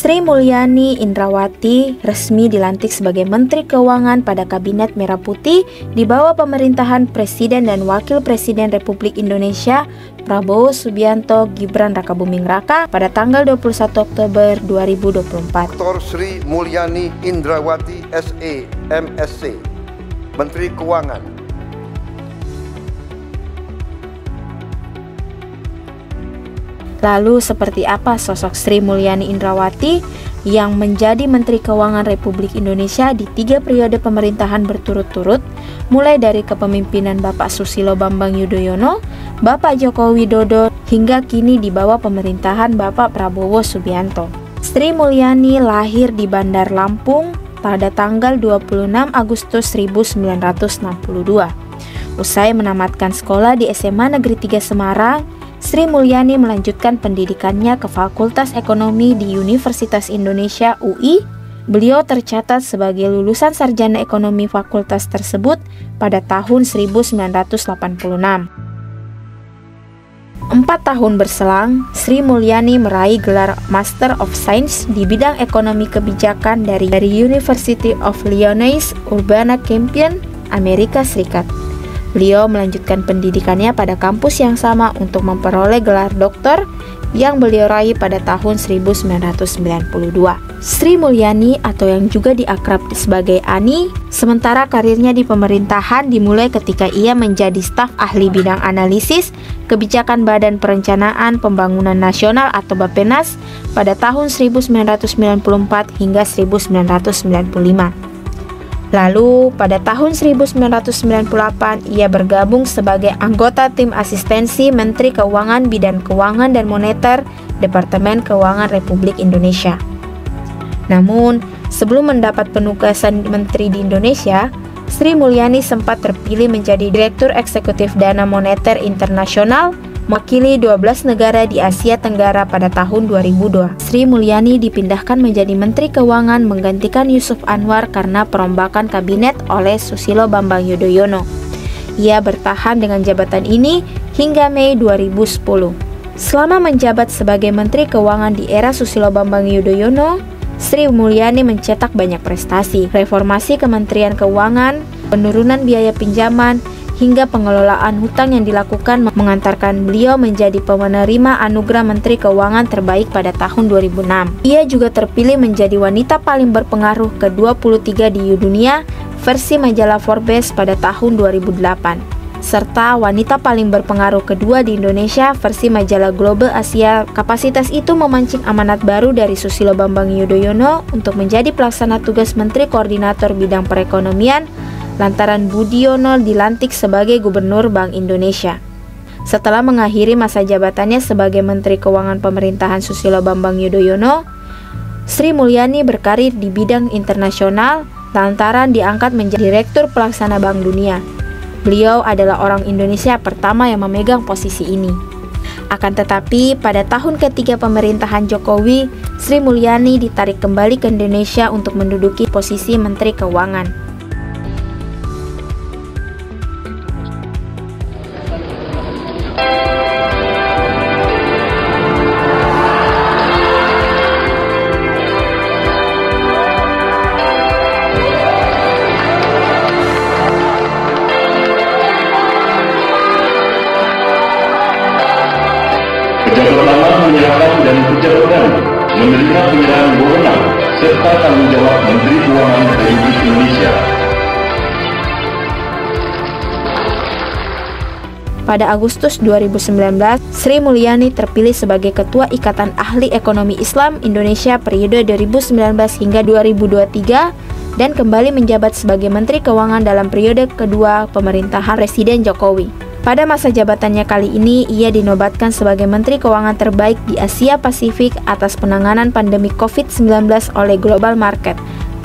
Sri Mulyani Indrawati resmi dilantik sebagai Menteri Keuangan pada Kabinet Merah Putih di bawah pemerintahan Presiden dan Wakil Presiden Republik Indonesia Prabowo Subianto Gibran Rakabuming Raka pada tanggal 21 Oktober 2024. Dr. Sri Mulyani Indrawati SE, MSc, Menteri Keuangan. Lalu seperti apa sosok Sri Mulyani Indrawati yang menjadi Menteri Keuangan Republik Indonesia di 3 periode pemerintahan berturut-turut, mulai dari kepemimpinan Bapak Susilo Bambang Yudhoyono, Bapak Joko Widodo, hingga kini di bawah pemerintahan Bapak Prabowo Subianto. Sri Mulyani lahir di Bandar Lampung pada tanggal 26 Agustus 1962. Usai menamatkan sekolah di SMA Negeri 3 Semarang, Sri Mulyani melanjutkan pendidikannya ke Fakultas Ekonomi di Universitas Indonesia UI. Beliau tercatat sebagai lulusan sarjana ekonomi fakultas tersebut pada tahun 1986. 4 tahun berselang, Sri Mulyani meraih gelar Master of Science di bidang ekonomi kebijakan dari University of Illinois Urbana-Champaign, Amerika Serikat. Beliau melanjutkan pendidikannya pada kampus yang sama untuk memperoleh gelar doktor yang beliau raih pada tahun 1992. Sri Mulyani atau yang juga diakrab sebagai Ani, sementara karirnya di pemerintahan dimulai ketika ia menjadi staf ahli bidang analisis kebijakan Badan Perencanaan Pembangunan Nasional atau Bappenas pada tahun 1994 hingga 1995. Lalu, pada tahun 1998, ia bergabung sebagai anggota tim asistensi Menteri Keuangan Bidang Keuangan dan Moneter Departemen Keuangan Republik Indonesia. Namun, sebelum mendapat penugasan menteri di Indonesia, Sri Mulyani sempat terpilih menjadi Direktur Eksekutif Dana Moneter Internasional, mewakili 12 negara di Asia Tenggara pada tahun 2002. Sri Mulyani dipindahkan menjadi Menteri Keuangan menggantikan Yusuf Anwar karena perombakan kabinet oleh Susilo Bambang Yudhoyono. Ia bertahan dengan jabatan ini hingga Mei 2010. Selama menjabat sebagai Menteri Keuangan di era Susilo Bambang Yudhoyono, Sri Mulyani mencetak banyak prestasi, reformasi Kementerian Keuangan, penurunan biaya pinjaman, hingga pengelolaan hutang yang dilakukan mengantarkan beliau menjadi penerima anugerah Menteri Keuangan terbaik pada tahun 2006. Ia juga terpilih menjadi wanita paling berpengaruh ke-23 di dunia versi majalah Forbes pada tahun 2008, serta wanita paling berpengaruh kedua di Indonesia versi majalah Global Asia. Kapasitas itu memancing amanat baru dari Susilo Bambang Yudhoyono untuk menjadi pelaksana tugas Menteri Koordinator Bidang Perekonomian lantaran Budiono dilantik sebagai Gubernur Bank Indonesia. Setelah mengakhiri masa jabatannya sebagai Menteri Keuangan pemerintahan Susilo Bambang Yudhoyono, Sri Mulyani berkarir di bidang internasional lantaran diangkat menjadi Direktur Pelaksana Bank Dunia. Beliau adalah orang Indonesia pertama yang memegang posisi ini. Akan tetapi, pada tahun ketiga pemerintahan Jokowi, Sri Mulyani ditarik kembali ke Indonesia untuk menduduki posisi Menteri Keuangan. Pejabat lama menyerahkan dan pejabat baru menerima penyerahan wewenang serta tanggung jawab Menteri Keuangan Republik Indonesia. Pada Agustus 2019, Sri Mulyani terpilih sebagai Ketua Ikatan Ahli Ekonomi Islam Indonesia periode 2019 hingga 2023 dan kembali menjabat sebagai Menteri Keuangan dalam periode kedua pemerintahan Presiden Jokowi. Pada masa jabatannya kali ini, ia dinobatkan sebagai Menteri Keuangan terbaik di Asia Pasifik atas penanganan pandemi COVID-19 oleh Global Market.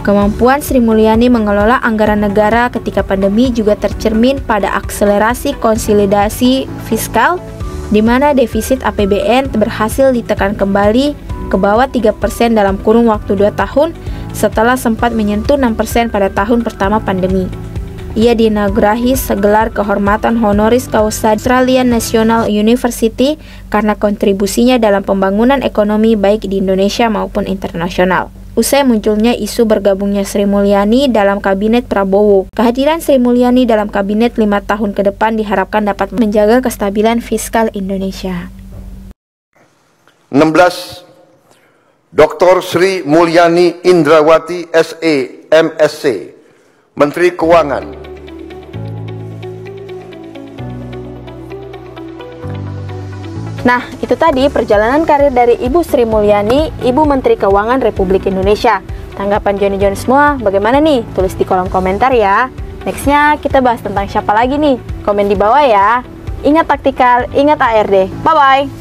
Kemampuan Sri Mulyani mengelola anggaran negara ketika pandemi juga tercermin pada akselerasi konsolidasi fiskal, di mana defisit APBN berhasil ditekan kembali ke bawah 3% dalam kurun waktu 2 tahun setelah sempat menyentuh 6% pada tahun pertama pandemi. ia dinagerahi segelar kehormatan honoris causa Australian National University karena kontribusinya dalam pembangunan ekonomi baik di Indonesia maupun internasional. Usai munculnya isu bergabungnya Sri Mulyani dalam kabinet Prabowo, kehadiran Sri Mulyani dalam kabinet 5 tahun ke depan diharapkan dapat menjaga kestabilan fiskal Indonesia. 16. Dr. Sri Mulyani Indrawati SE, MSc, Menteri Keuangan. Nah, itu tadi perjalanan karir dari Ibu Sri Mulyani, Ibu Menteri Keuangan Republik Indonesia. Tanggapan Joni semua bagaimana nih? Tulis di kolom komentar ya. Nextnya kita bahas tentang siapa lagi nih? Komen di bawah ya. Ingat taktikal, ingat ARD. Bye-bye!